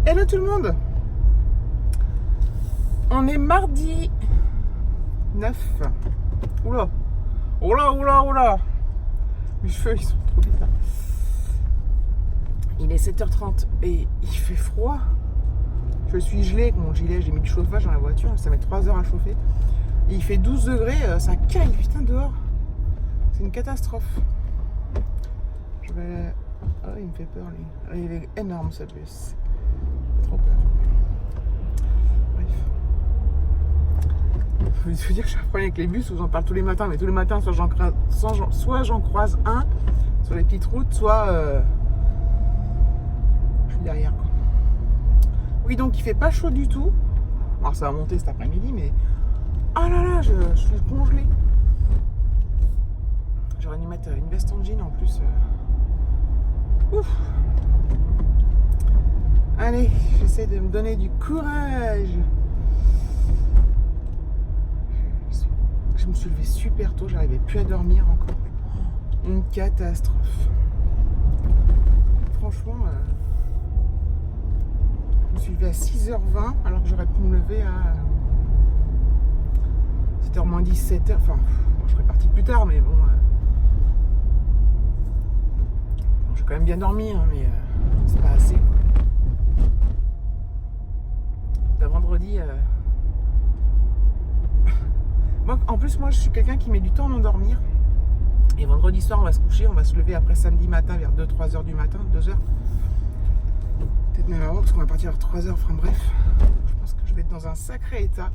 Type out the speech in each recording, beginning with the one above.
Hello tout le monde. On est mardi 9. Oula. Oula, oula, oula. Mes cheveux, ils sont trop bizarres. Il est 7h30 et il fait froid. Je suis gelée avec mon gilet. J'ai mis du chauffage dans la voiture. Ça met 3 heures à chauffer. Et il fait 12 degrés. Ça caille, putain, dehors. C'est une catastrophe. Je vais... Oh, il me fait peur, lui. Oh, il est énorme, ce bus. J'ai trop peur. Bref. Je veux dire que je suis un problème avec les bus où j'en parle tous les matins. Mais tous les matins, soit j'en croise un sur les petites routes, soit je suis derrière, quoi. Oui, donc il fait pas chaud du tout. Alors ça va monter cet après-midi, mais... Ah là là, je suis congelée. J'aurais dû mettre une veste en jean en plus. Ouf. Allez, j'essaie de me donner du courage. Je me suis levée super tôt, j'arrivais plus à dormir encore. Une catastrophe. Franchement, je me suis levée à 6h20 alors que j'aurais pu me lever à 7h moins 10, 7h. Enfin, je serais partie plus tard, mais bon. J'ai quand même bien dormi, hein, mais c'est pas assez. D'un vendredi. En plus, moi, je suis quelqu'un qui met du temps à m'endormir. Et vendredi soir, on va se coucher, on va se lever après samedi matin vers 2-3 heures du matin, 2 heures. Peut-être même avant, parce qu'on va partir vers 3 heures. Enfin bref, je pense que je vais être dans un sacré état.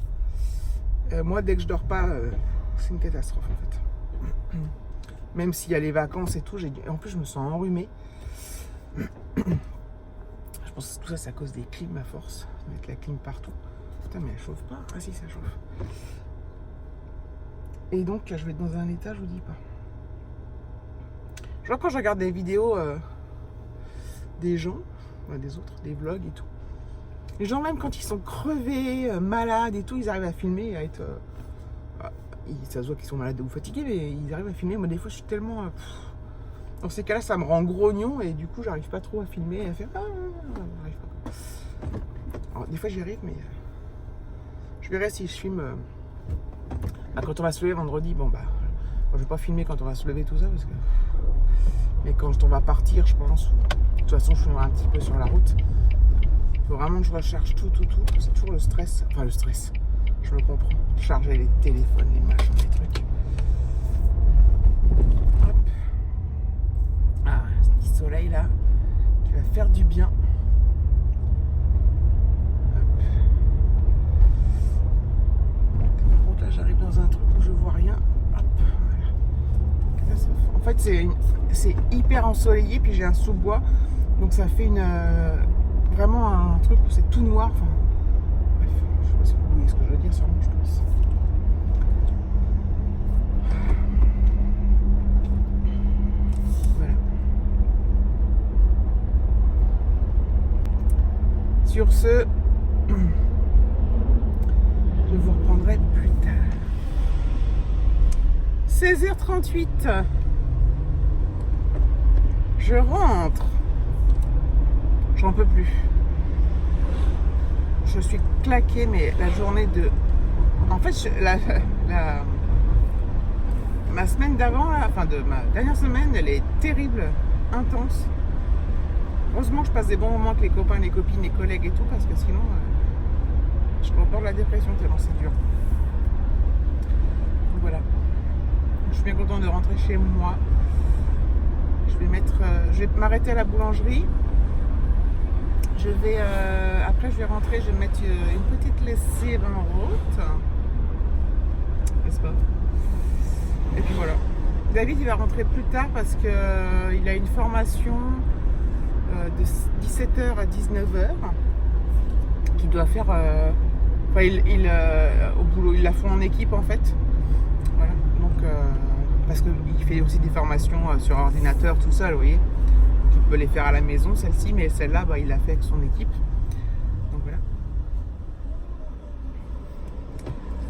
Moi, dès que je dors pas, c'est une catastrophe en fait. Même s'il y a les vacances et tout, en plus, je me sens enrhumée. Je pense que tout ça, c'est à cause des clims à force. Mettre la clim partout. Putain, mais elle chauffe pas. Ah si, ça chauffe. Et donc, je vais être dans un état, je vous dis pas. Je vois quand je regarde des vidéos des gens, des autres, des vlogs et tout. Les gens, même quand ils sont crevés, malades et tout, ils arrivent à filmer, à être... ça se voit qu'ils sont malades ou fatigués, mais ils arrivent à filmer. Moi, des fois, je suis tellement... Dans ces cas-là, ça me rend grognon et du coup, j'arrive pas trop à filmer et à faire... j'arrive pas. Alors, des fois, j'y arrive, mais... Je verrai si je filme... quand on va se lever vendredi, bon, bah... Je vais pas filmer quand on va se lever, tout ça, parce que... Mais quand on va partir, je pense... De toute façon, je filmerai un petit peu sur la route. Il faut vraiment que je recharge tout. C'est toujours le stress. Enfin, le stress. Je me comprends. Charger les téléphones, les machins, les trucs. Hop. Ah, ce petit soleil là, qui va faire du bien. Hop. Par contre, là, j'arrive dans un truc où je vois rien. Hop, voilà. En fait, c'est hyper ensoleillé, puis j'ai un sous-bois. Donc ça fait vraiment un truc où c'est tout noir. Enfin, bref, je sais pas si vous voyez ce que je veux dire, sûrement, je pense. Voilà. Sur ce, je vous reprendrai plus tard. 16h38. Je rentre. J'en peux plus. Je suis claquée, mais la journée de... En fait, ma semaine d'avant, enfin de ma dernière semaine, elle est terrible, intense. Heureusement que je passe des bons moments avec les copains, les copines, les collègues et tout, parce que sinon, je me porte la dépression tellement c'est dur. Donc voilà. Je suis bien contente de rentrer chez moi. Je vais m'arrêter à la boulangerie. Après je vais rentrer, je vais mettre une petite lessive en route. N'est-ce pas? Et puis voilà. David il va rentrer plus tard parce que il a une formation de 17h à 19h qu'il doit faire. Au boulot, ils la font en équipe en fait. Voilà. Donc parce qu'il fait aussi des formations sur ordinateur tout seul, vous voyez. Il peut les faire à la maison, celle-ci, mais celle-là, il l'a fait avec son équipe. Donc voilà.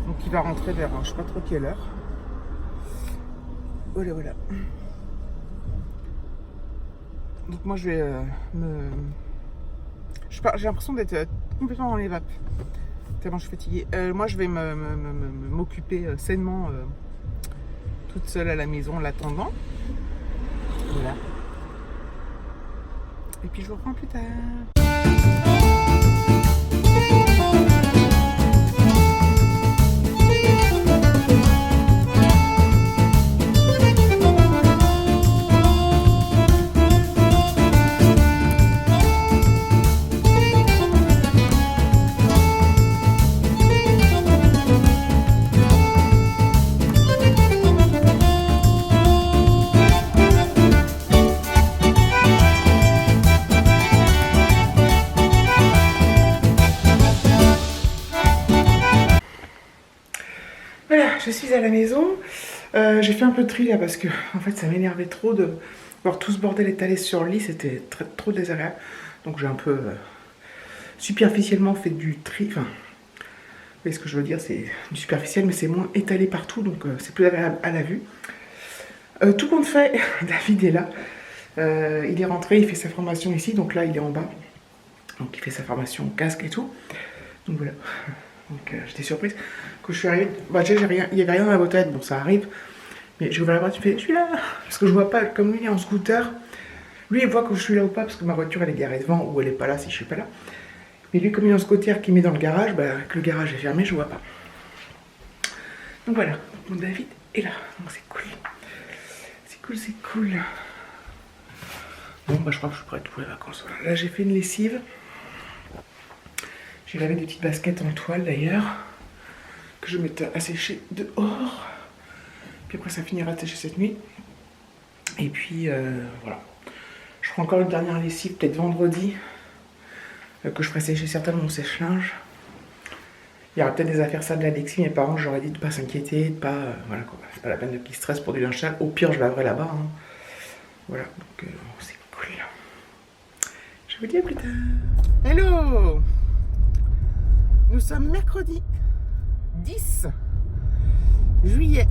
Donc il va rentrer vers, je sais pas trop quelle heure. Voilà. Donc moi je vais j'ai l'impression d'être complètement dans les vapes. Tellement je suis fatiguée. Moi, je vais m'occuper sainement toute seule à la maison, l'attendant. Voilà. Et puis je vous reprends plus tard. Voilà, je suis à la maison. J'ai fait un peu de tri là parce que en fait ça m'énervait trop de voir tout ce bordel étalé sur le lit, c'était trop désagréable. Donc j'ai un peu superficiellement fait du tri. Enfin, vous voyez ce que je veux dire, c'est du superficiel, mais c'est moins étalé partout, donc c'est plus agréable à la vue. Tout compte fait, David est là. Il est rentré, il fait sa formation ici, donc là il est en bas. Donc il fait sa formation casque et tout. Donc voilà. Donc j'étais surprise. Quand je suis arrivée, bah, déjà il n'y avait rien dans la boîte, bon ça arrive. Mais j'ai ouvert la porte, il fait je suis là. Parce que je vois pas, comme lui il est en scooter, lui il voit que je suis là ou pas, parce que ma voiture elle est garée devant ou elle est pas là si je suis pas là. Mais lui comme il est en scooter qui met dans le garage, bah, que le garage est fermé, je vois pas. Donc voilà, mon David est là, donc c'est cool. C'est cool, c'est cool. Bon bah je crois que je suis prête pour les vacances. Voilà. Là j'ai fait une lessive. J'ai lavé des petites baskets en toile d'ailleurs, que je mettais à sécher dehors. Puis après ça finira de sécher cette nuit. Et puis voilà. Je ferai encore une dernière lessive, peut-être vendredi, que je ferai sécher certainement mon sèche-linge. Il y aura peut-être des affaires sales d'Alexis, mes parents, j'aurais dit de ne pas s'inquiéter, de pas. Voilà quoi, c'est pas la peine de qu'ils stressent pour du linge sale. Au pire, je laverai là-bas. Hein. Voilà, donc c'est cool. Je vous dis à plus tard. Hello! Nous sommes mercredi 10 juillet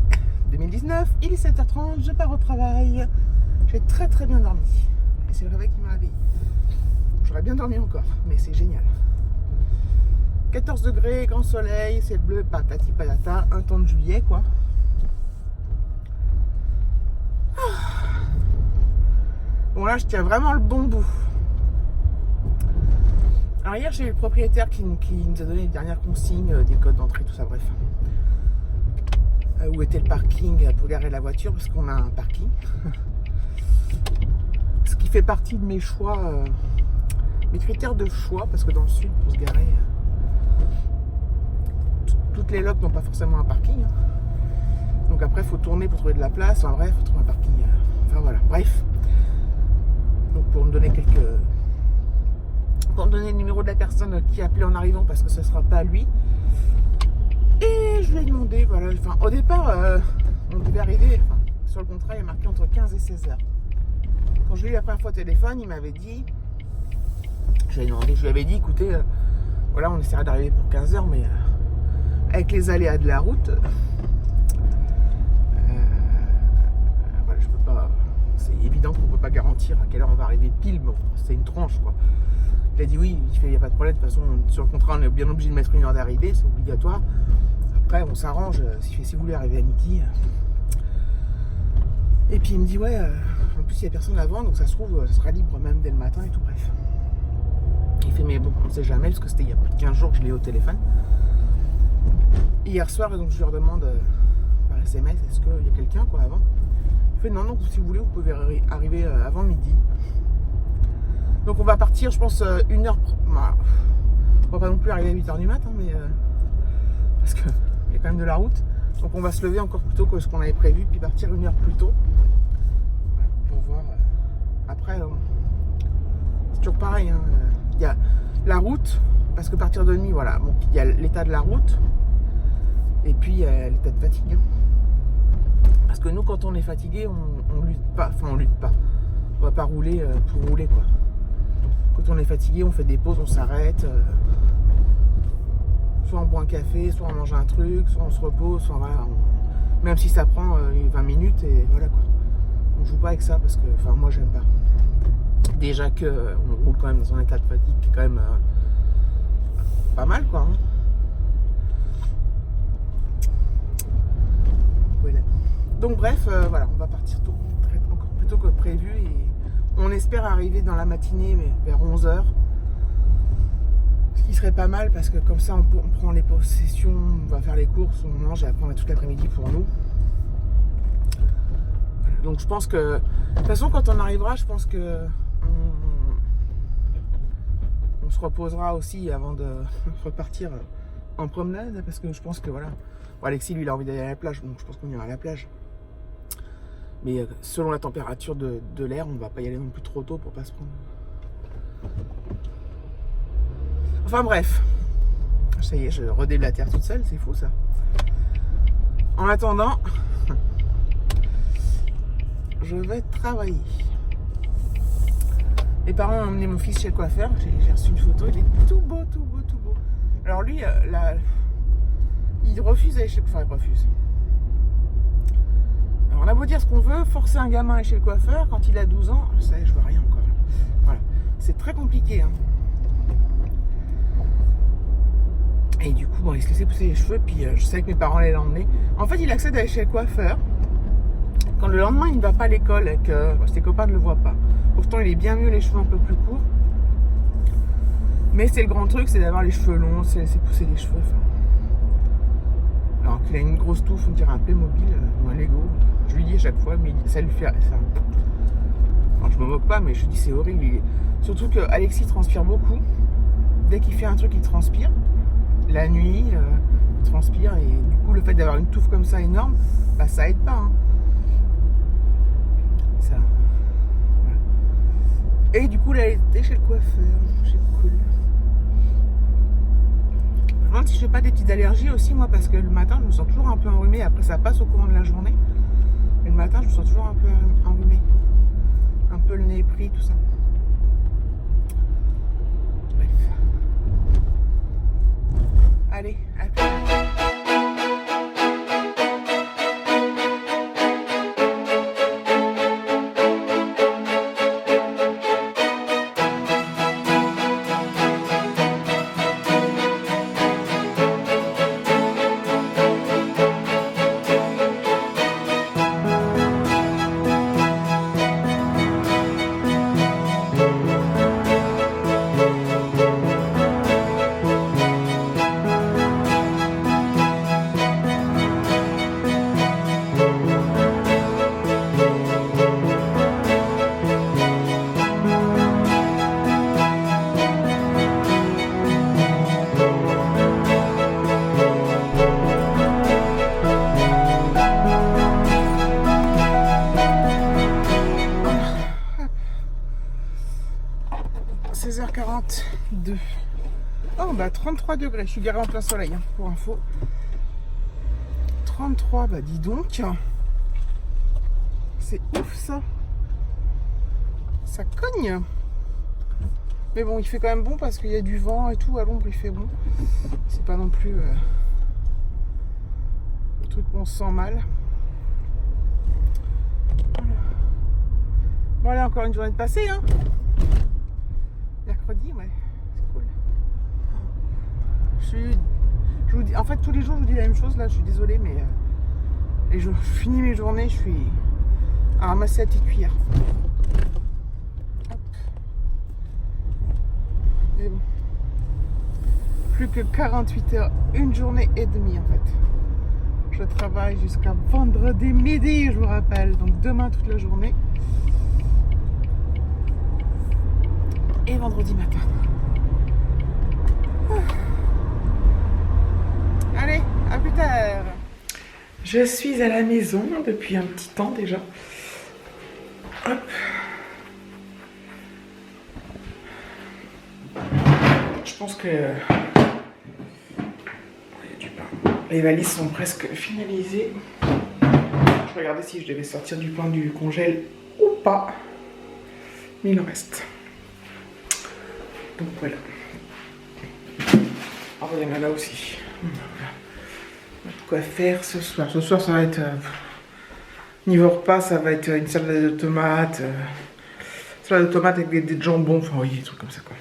2019, il est 7h30, je pars au travail. J'ai très bien dormi. Et c'est le réveil qui m'a réveillé. J'aurais bien dormi encore, mais c'est génial. 14 degrés, grand soleil, ciel bleu, patati patata, un temps de juillet quoi. Bon là je tiens vraiment le bon bout. Alors hier j'ai eu le propriétaire qui nous a donné les dernières consignes, des codes d'entrée, tout ça, bref. Où était le parking pour garer la voiture, parce qu'on a un parking. Ce qui fait partie de mes choix, mes critères de choix, parce que dans le sud, pour se garer, toutes les locs n'ont pas forcément un parking. Donc après il faut tourner pour trouver de la place, enfin bref, il faut trouver un parking. Enfin voilà, bref. Donc pour me donner pour me donner le numéro de la personne qui a appelé en arrivant, parce que ce ne sera pas lui. Et je lui ai demandé, voilà, enfin au départ, on devait arriver, enfin, sur le contrat il y a marqué entre 15 et 16 heures. Quand je l'ai eu la première fois au téléphone, il m'avait dit, je lui avais dit, écoutez, voilà, on essaiera d'arriver pour 15 heures, mais avec les aléas de la route, voilà, je peux pas, c'est évident qu'on ne peut pas garantir à quelle heure on va arriver pile, bon, c'est une tranche quoi. Il a dit oui, il n'y a pas de problème, de toute façon sur le contrat on est bien obligé de mettre une heure d'arrivée, c'est obligatoire. Après on s'arrange, si vous voulez arriver à midi. Et puis il me dit ouais, en plus il n'y a personne avant, donc ça se trouve, ça sera libre même dès le matin et tout, bref. Il fait mais bon, on ne sait jamais, parce que c'était il y a plus de 15 jours que je l'ai eu au téléphone. Hier soir, donc je lui redemande par SMS, est-ce qu'il y a quelqu'un quoi avant. Il fait non, si vous voulez, vous pouvez arriver avant midi. Donc on va partir, je pense, 1h. Bah, on va pas non plus arriver à 8h du matin, mais parce qu'il y a quand même de la route. Donc on va se lever encore plus tôt que ce qu'on avait prévu, puis partir 1 heure plus tôt. Pour voir. Après, c'est toujours pareil. Hein. Il y a la route, parce que partir de nuit, voilà, bon, il y a l'état de la route, et puis l'état de fatigue. Parce que nous, quand on est fatigué, on lutte pas. Enfin, on lutte pas. On va pas rouler pour rouler, quoi. Quand on est fatigué, on fait des pauses, on s'arrête. Soit on boit un café, soit on mange un truc, soit on se repose, soit voilà. Même si ça prend 20 minutes, et voilà quoi. On joue pas avec ça parce que, enfin, moi j'aime pas. Déjà qu'on roule quand même dans un état de fatigue qui est quand même pas mal quoi. Hein. Voilà. Donc bref, voilà, on va partir tôt, encore plus tôt que prévu et on espère arriver dans la matinée mais vers 11h. Ce qui serait pas mal parce que comme ça on prend les possessions, on va faire les courses, on mange et après on a toute l'après-midi pour nous. Donc je pense que, de toute façon quand on arrivera, je pense que on se reposera aussi avant de repartir en promenade parce que je pense que voilà. Bon, Alexis lui il a envie d'aller à la plage, donc je pense qu'on ira à la plage. Mais selon la température de l'air, on ne va pas y aller non plus trop tôt pour pas se prendre. Enfin bref. Ça y est, je redéblatère toute seule, c'est fou ça. En attendant, je vais travailler. Les parents ont emmené mon fils chez le coiffeur, j'ai reçu une photo, il est tout beau, tout beau, tout beau. Alors lui, il refuse d'aller chez le coiffeur, il refuse. Alors on a beau dire ce qu'on veut, forcer un gamin à aller chez le coiffeur quand il a 12 ans, ça y est, je vois rien encore. Voilà, c'est très compliqué. Hein. Et du coup, bon, il se laissait pousser les cheveux, puis je savais que mes parents allaient l'emmener. En fait, il accède à aller chez le coiffeur. Quand le lendemain, il ne va pas à l'école et que ses copains ne le voient pas. Pourtant, il est bien mieux les cheveux un peu plus courts. Mais c'est le grand truc, c'est d'avoir les cheveux longs, c'est laisser pousser les cheveux. Enfin. Alors qu'il a une grosse touffe, on dirait un Playmobil ou un Lego. Je lui dis à chaque fois, mais ça lui fait... Ça... Alors, je me moque pas, mais je dis c'est horrible. Surtout que Alexis transpire beaucoup. Dès qu'il fait un truc, il transpire. La nuit, il transpire. Et du coup, le fait d'avoir une touffe comme ça énorme, bah, ça aide pas. Hein. Ça... Voilà. Et du coup, là, elle était chez le coiffeur. C'est cool. Je me demande si je n'ai pas des petites allergies aussi, moi, parce que le matin, je me sens toujours un peu enrhumée. Après, ça passe au courant de la journée. Et le matin, je me sens toujours un peu enrhumée. Un peu le nez pris, tout ça. Bref. Allez, à plus. 16h42. Oh bah 33 degrés, je suis garée en plein soleil hein, pour info. 33, bah dis donc. C'est ouf ça. Ça cogne. Mais bon, il fait quand même bon parce qu'il y a du vent et tout. À l'ombre, il fait bon. C'est pas non plus le truc où on se sent mal. Bon, allez, encore une journée de passé, hein. Mercredi, ouais, c'est cool. Je vous dis, en fait, tous les jours, je vous dis la même chose. Là, je suis désolée, mais je finis mes journées, je suis à ramasser la petite cuillère. Hop. Et bon. Plus que 48 heures, une journée et demie, en fait. Je travaille jusqu'à vendredi midi, je vous rappelle. Donc demain, toute la journée. Et vendredi matin. Allez, à plus tard. Je suis à la maison depuis un petit temps déjà. Hop. Je pense que les valises sont presque finalisées. Je regardais si je devais sortir du pain du congèle ou pas. Mais il en reste. Donc voilà. Ah, il y en a là aussi. Voilà. Quoi faire ce soir. Ce soir, ça va être... niveau repas, ça va être une salade de tomates, salade de tomates avec des jambons, enfin oui, des trucs comme ça quoi.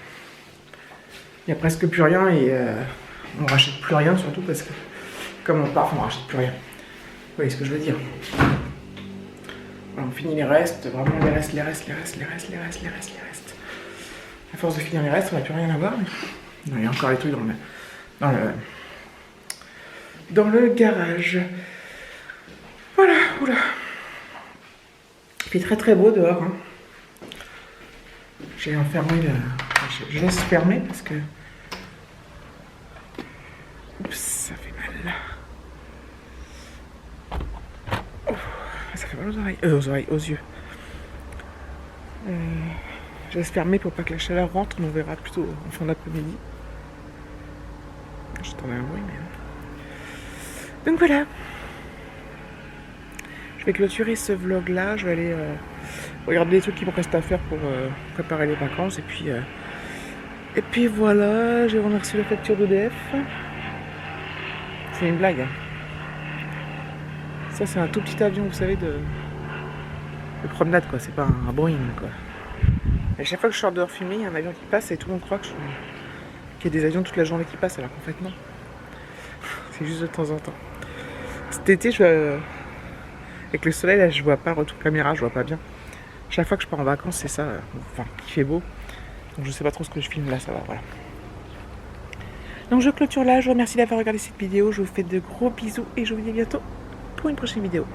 Il n'y a presque plus rien et on rachète plus rien surtout parce que comme on part, on rachète plus rien. Vous voyez ce que je veux dire. Voilà, on finit les restes, vraiment les restes. À force de finir les restes, on n'a plus rien à voir. Mais... non, il y a encore les trucs dans le garage. Voilà, oula. Il fait très très beau dehors. Hein. J'ai enfermé le... Je laisse fermer parce que... oups, ça fait mal. Oh, ça fait mal aux oreilles, aux yeux. Je laisse fermer pour pas que la chaleur rentre, on verra plutôt en fin d'après-midi. J'entendais un bruit, mais... donc voilà. Je vais clôturer ce vlog là, je vais aller regarder les trucs qui me restent à faire pour préparer les vacances et puis voilà, j'ai reçu la facture d'EDF. C'est une blague. Hein. Ça c'est un tout petit avion, vous savez, de promenade quoi, c'est pas un Boeing quoi. Et chaque fois que je sors dehors fumer, il y a un avion qui passe et tout le monde croit qu'il y a des avions toute la journée qui passent alors qu'en fait non. C'est juste de temps en temps. Cet été, avec le soleil, là, je vois pas, retour caméra, je vois pas bien. Chaque fois que je pars en vacances, c'est ça, enfin, il fait beau. Donc je sais pas trop ce que je filme là, ça va, voilà. Donc je clôture là, je vous remercie d'avoir regardé cette vidéo, je vous fais de gros bisous et je vous dis à bientôt pour une prochaine vidéo.